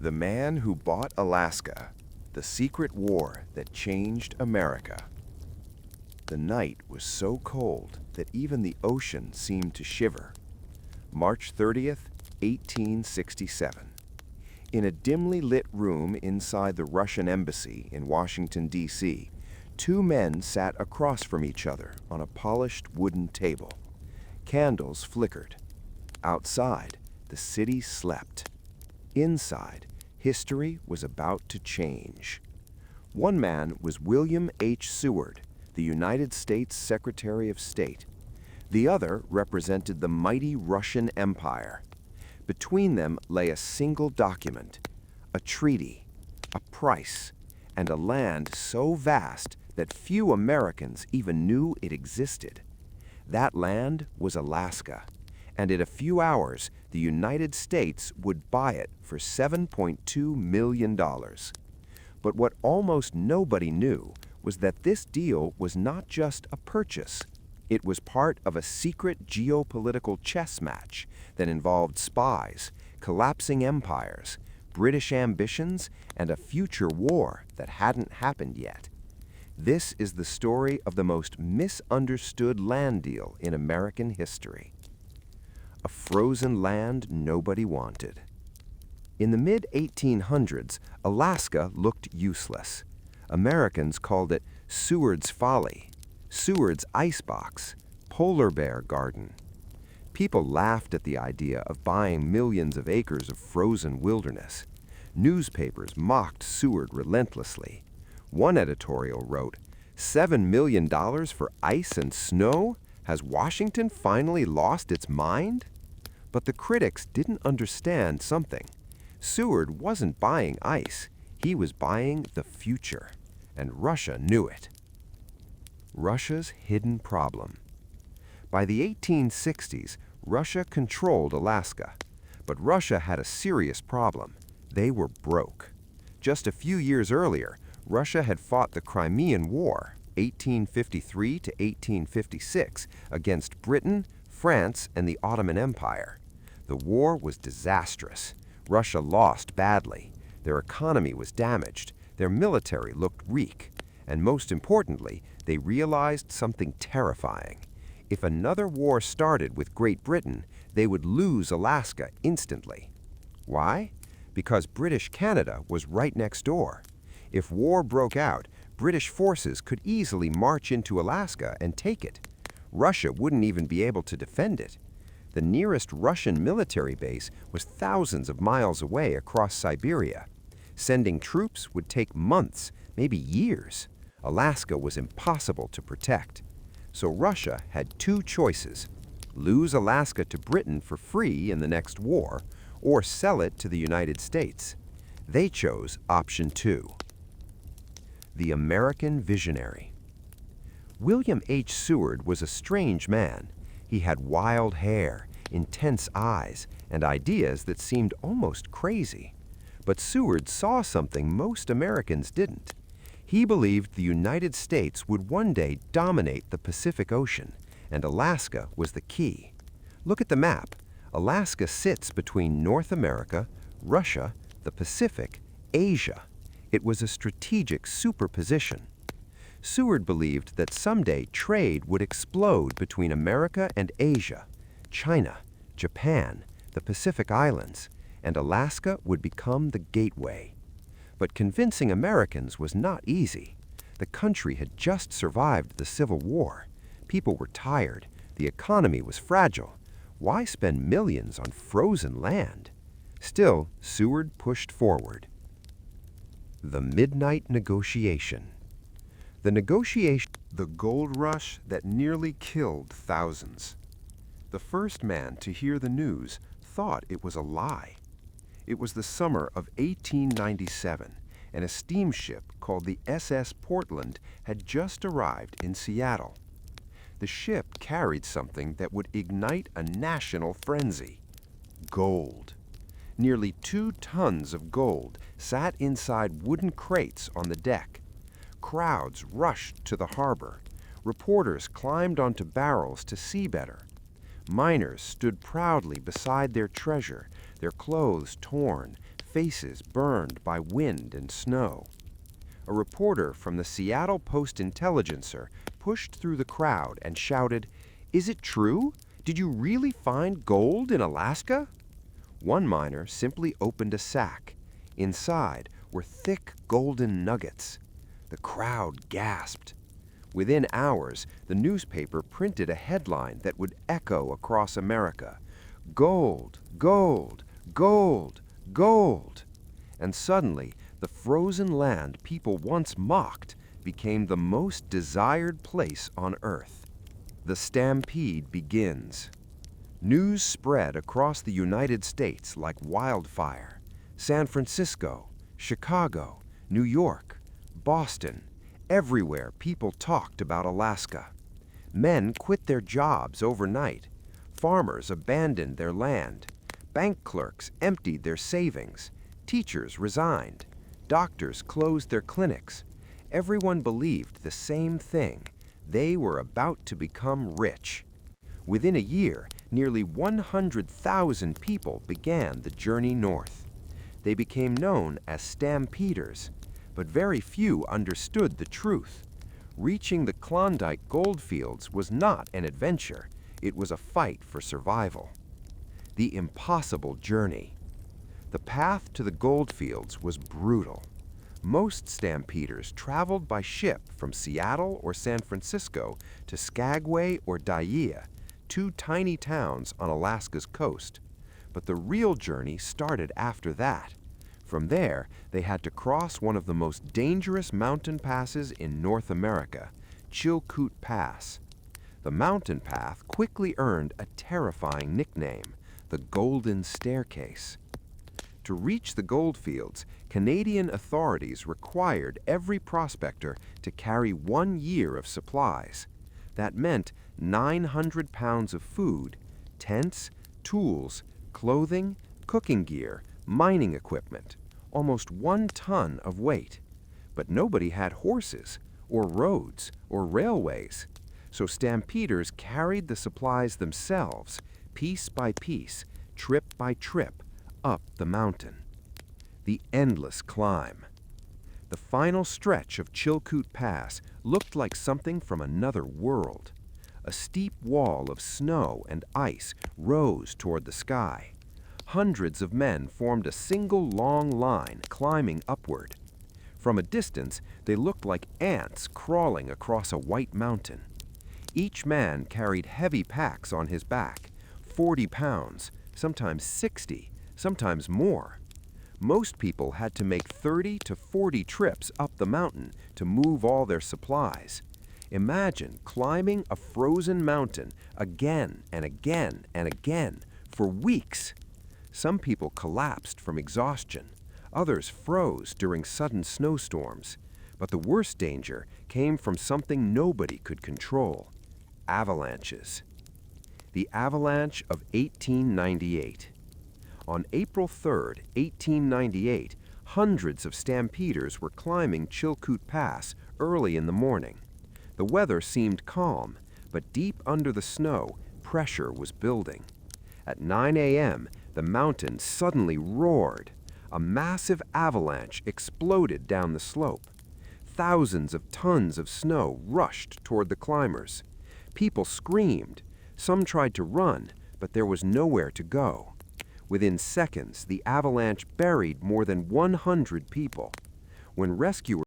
The Man Who Bought Alaska, The Secret War That Changed America. The night was so cold that even the ocean seemed to shiver. March 30th, 1867. In a dimly lit room inside the Russian embassy in Washington, D.C., two men sat across from each other on a polished wooden table. Candles flickered. Outside, the city slept. Inside, history was about to change. One man was William H. Seward, the United States Secretary of State. The other represented the mighty Russian Empire. Between them lay a single document, a treaty, a price, and a land so vast that few Americans even knew it existed. That land was Alaska, and in a few hours, the United States would buy it for $7.2 million. But what almost nobody knew was that this deal was not just a purchase. It was part of a secret geopolitical chess match that involved spies, collapsing empires, British ambitions, and a future war that hadn't happened yet. This is the story of the most misunderstood land deal in American history. A frozen land nobody wanted. In the mid-1800s, Alaska looked useless. Americans called it Seward's Folly, Seward's Icebox, Polar Bear Garden. People laughed at the idea of buying millions of acres of frozen wilderness. Newspapers mocked Seward relentlessly. One editorial wrote, "$7 million for ice and snow? Has Washington finally lost its mind?" But the critics didn't understand something. Seward wasn't buying ice, he was buying the future, and Russia knew it. Russia's hidden problem. By the 1860s, Russia controlled Alaska, but Russia had a serious problem. They were broke. Just a few years earlier, Russia had fought the Crimean War, 1853 to 1856, against Britain, France, and the Ottoman Empire. The war was disastrous. Russia lost badly. Their economy was damaged. Their military looked weak. And most importantly, they realized something terrifying. If another war started with Great Britain, they would lose Alaska instantly. Why? Because British Canada was right next door. If war broke out, British forces could easily march into Alaska and take it. Russia wouldn't even be able to defend it. The nearest Russian military base was thousands of miles away across Siberia. Sending troops would take months, maybe years. Alaska was impossible to protect. So Russia had two choices: lose Alaska to Britain for free in the next war, or sell it to the United States. They chose option 2. The American Visionary. William H. Seward was a strange man. He had wild hair, intense eyes, and ideas that seemed almost crazy. But Seward saw something most Americans didn't. He believed the United States would one day dominate the Pacific Ocean, and Alaska was the key. Look at the map. Alaska sits between North America, Russia, the Pacific, Asia. It was a strategic superposition. Seward believed that someday trade would explode between America and Asia, China, Japan, the Pacific Islands, and Alaska would become the gateway. But convincing Americans was not easy. The country had just survived the Civil War. People were tired. The economy was fragile. Why spend millions on frozen land? Still, Seward pushed forward. The Midnight Negotiation. The gold rush that nearly killed thousands. The first man to hear the news thought it was a lie. It was the summer of 1897, and a steamship called the SS Portland had just arrived in Seattle. The ship carried something that would ignite a national frenzy: gold. Nearly 2 tons of gold sat inside wooden crates on the deck. Crowds rushed to the harbor. Reporters climbed onto barrels to see better. Miners stood proudly beside their treasure, their clothes torn, faces burned by wind and snow. A reporter from the Seattle Post-Intelligencer pushed through the crowd and shouted, "Is it true? Did you really find gold in Alaska?" One miner simply opened a sack. Inside were thick golden nuggets. The crowd gasped. Within hours, the newspaper printed a headline that would echo across America: "Gold, gold, gold, gold." And suddenly, the frozen land people once mocked became the most desired place on Earth. The stampede begins. News spread across the United States like wildfire. San Francisco, Chicago, New York, Boston, everywhere people talked about Alaska. Men quit their jobs overnight. Farmers abandoned their land. Bank clerks emptied their savings. Teachers resigned. Doctors closed their clinics. Everyone believed the same thing: they were about to become rich. Within a year, nearly 100,000 people began the journey north. They became known as stampeders, but very few understood the truth. Reaching the Klondike goldfields was not an adventure, it was a fight for survival. The impossible journey. The path to the goldfields was brutal. Most stampeders traveled by ship from Seattle or San Francisco to Skagway or Dyea, two tiny towns on Alaska's coast. But the real journey started after that. From there, they had to cross one of the most dangerous mountain passes in North America, Chilkoot Pass. The mountain path quickly earned a terrifying nickname: the Golden Staircase. To reach the goldfields, Canadian authorities required every prospector to carry 1 year of supplies. That meant 900 pounds of food, tents, tools, clothing, cooking gear, mining equipment, almost 1 ton of weight. But nobody had horses, or roads, or railways. So stampeders carried the supplies themselves, piece by piece, trip by trip, up the mountain. The endless climb. The final stretch of Chilkoot Pass looked like something from another world. A steep wall of snow and ice rose toward the sky. Hundreds of men formed a single long line climbing upward. From a distance, they looked like ants crawling across a white mountain. Each man carried heavy packs on his back, 40 pounds, sometimes 60, sometimes more. Most people had to make 30 to 40 trips up the mountain to move all their supplies. Imagine climbing a frozen mountain again and again and again for weeks. Some people collapsed from exhaustion. Others froze during sudden snowstorms. But the worst danger came from something nobody could control: avalanches. The avalanche of 1898. On April 3, 1898, hundreds of stampeders were climbing Chilkoot Pass early in the morning. The weather seemed calm, but deep under the snow, pressure was building. At 9 a.m., the mountain suddenly roared. A massive avalanche exploded down the slope. Thousands of tons of snow rushed toward the climbers. People screamed. Some tried to run, but there was nowhere to go. Within seconds, the avalanche buried more than 100 people. When rescuers